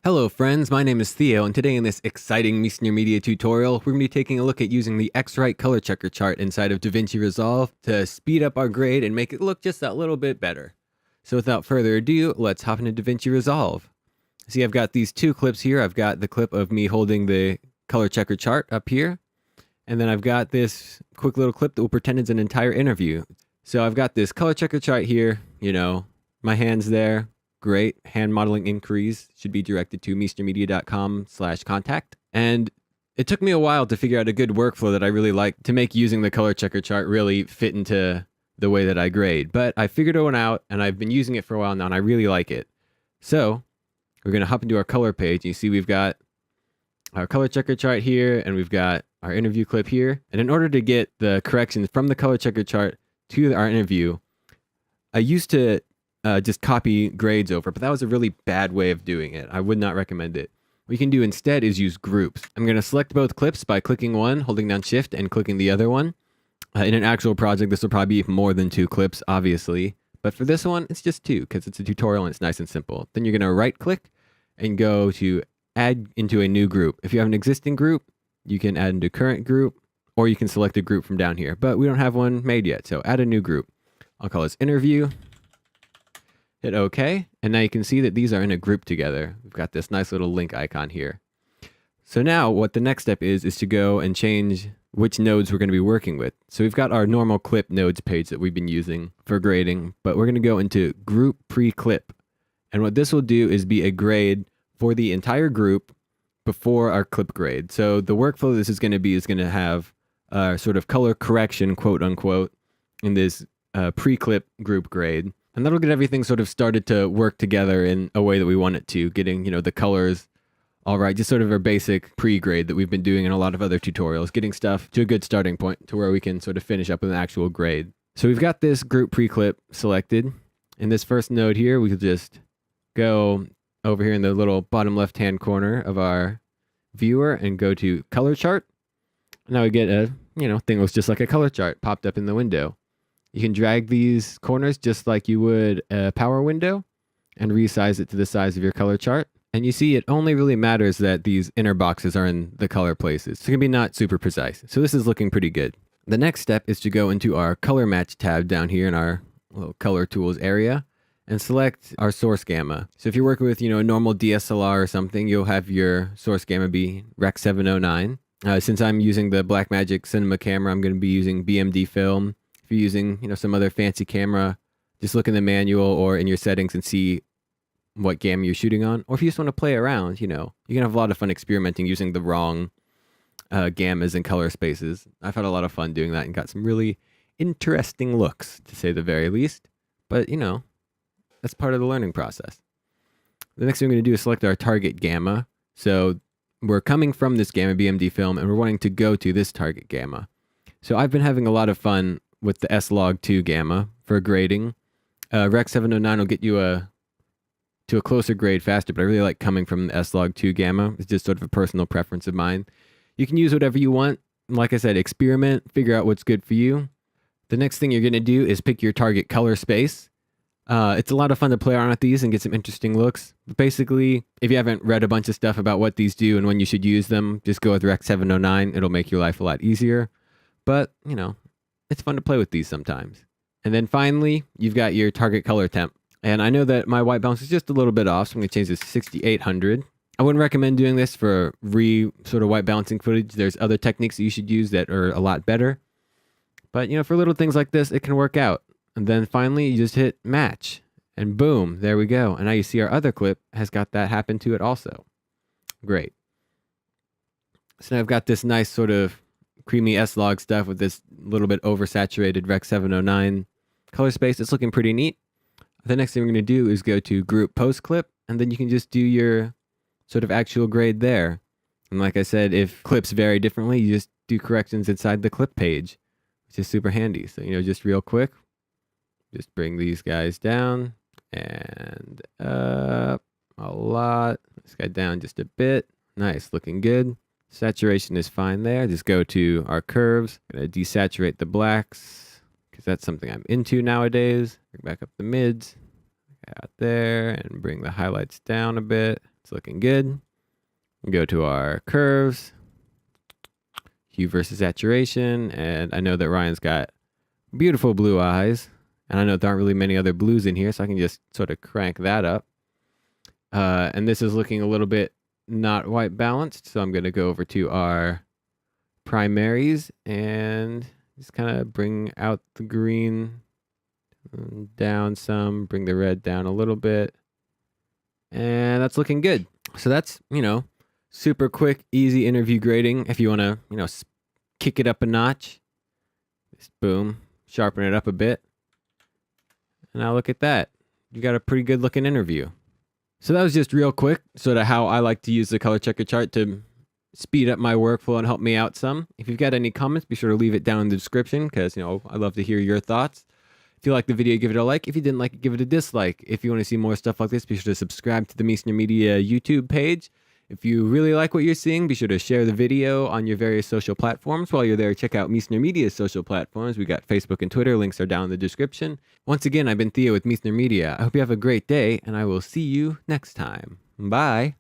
Hello friends, my name is Theo, and today in this exciting Meissner Media tutorial, we're going to be taking a look at using the X-Right color checker chart inside of Davinci Resolve to speed up our grade and make it look just that little bit better. So without further ado, let's hop into Davinci Resolve. See, I've got these two clips here. I've got the clip of me holding the color checker chart up here, and then I've got this quick little clip that will pretend it's an entire interview. So I've got this color checker chart here, my hand's there. Great. Hand modeling inquiries should be directed to meissnermedia.com/contact. And it took me a while to figure out a good workflow that I really like to make using the color checker chart really fit into the way that I grade. But I figured one out, and I've been using it for a while now, and I really like it. So we're going to hop into our color page. You see we've got our color checker chart here, and we've got our interview clip here. And in order to get the corrections from the color checker chart to our interview, I used to just copy grades over, but that was a really bad way of doing it. I would not recommend it. What you can do instead is use groups. I'm going to select both clips by clicking one, holding down shift, and clicking the other one. In an actual project, this will probably be more than 2 clips, obviously. But for this one, it's just 2 because it's a tutorial and it's nice and simple. Then you're going to right click and go to add into a new group. If you have an existing group, you can add into current group, or you can select a group from down here. But we don't have one made yet, so add a new group. I'll call this interview. Hit OK, and now you can see that these are in a group together. We've got this nice little link icon here. So now what the next step is to go and change which nodes we're going to be working with. So we've got our normal clip nodes page that we've been using for grading, but we're going to go into group pre-clip. And what this will do is be a grade for the entire group before our clip grade. So the workflow this is going to have sort of color correction, quote unquote, in this pre-clip group grade. And that'll get everything sort of started to work together in a way that we want it to, getting, the colors all right, just sort of our basic pre-grade that we've been doing in a lot of other tutorials, getting stuff to a good starting point to where we can sort of finish up with an actual grade. So we've got this group pre-clip selected. In this first node here, we could just go over here in the little bottom left-hand corner of our viewer and go to color chart. Now we get a, thing that looks just like a color chart popped up in the window. You can drag these corners just like you would a power window and resize it to the size of your color chart. And you see it only really matters that these inner boxes are in the color places. So it can be not super precise. So this is looking pretty good. The next step is to go into our color match tab down here in our little color tools area and select our source gamma. So if you're working with, a normal DSLR or something, you'll have your source gamma be Rec. 709. Since I'm using the Blackmagic Cinema camera, I'm going to be using BMD film. If you're using, some other fancy camera, just look in the manual or in your settings and see what gamma you're shooting on. Or if you just want to play around, you can have a lot of fun experimenting using the wrong gammas and color spaces. I've had a lot of fun doing that and got some really interesting looks, to say the very least. But, that's part of the learning process. The next thing we're going to do is select our target gamma. So we're coming from this gamma BMD film and we're wanting to go to this target gamma. So I've been having a lot of fun with the S-Log2 gamma for grading. Rec. 709 will get you to a closer grade faster, but I really like coming from the S-Log2 gamma. It's just sort of a personal preference of mine. You can use whatever you want. Like I said, experiment, figure out what's good for you. The next thing you're going to do is pick your target color space. It's a lot of fun to play around with these and get some interesting looks. But basically, if you haven't read a bunch of stuff about what these do and when you should use them, just go with Rec. 709. It'll make your life a lot easier. But, it's fun to play with these sometimes. And then finally, you've got your target color temp. And I know that my white balance is just a little bit off, so I'm going to change this to 6800. I wouldn't recommend doing this for sort of white balancing footage. There's other techniques that you should use that are a lot better. But, for little things like this, it can work out. And then finally, you just hit match. And boom, there we go. And now you see our other clip has got that happen to it also. Great. So now I've got this nice sort of creamy S-Log stuff with this little bit oversaturated Rec. 709 color space. It's looking pretty neat. The next thing we're going to do is go to group post clip, and then you can just do your sort of actual grade there. And like I said, if clips vary differently, you just do corrections inside the clip page, which is super handy. So, just real quick, just bring these guys down and up a lot. This guy down just a bit. Nice, looking good. Saturation is fine there. Just go to our curves. I'm going to desaturate the blacks because that's something I'm into nowadays. Bring back up the mids. Out there and bring the highlights down a bit. It's looking good. We go to our curves, hue versus saturation, and I know that Ryan's got beautiful blue eyes, and I know there aren't really many other blues in here, so I can just sort of crank that up. And this is looking a little bit not white balanced, so I'm going to go over to our primaries and just kind of bring out the green down some, bring the red down a little bit, and that's looking good. So that's, super quick, easy interview grading. If you want to, kick it up a notch, just boom, sharpen it up a bit. And now look at that. You got a pretty good looking interview. So that was just real quick, sort of how I like to use the color checker chart to speed up my workflow and help me out some. If you've got any comments, be sure to leave it down in the description because, I love to hear your thoughts. If you like the video, give it a like. If you didn't like it, give it a dislike. If you want to see more stuff like this, be sure to subscribe to the Meissner Media YouTube page. If you really like what you're seeing, be sure to share the video on your various social platforms. While you're there, check out Meissner Media's social platforms. We got Facebook and Twitter. Links are down in the description. Once again, I've been Theo with Meissner Media. I hope you have a great day, and I will see you next time. Bye.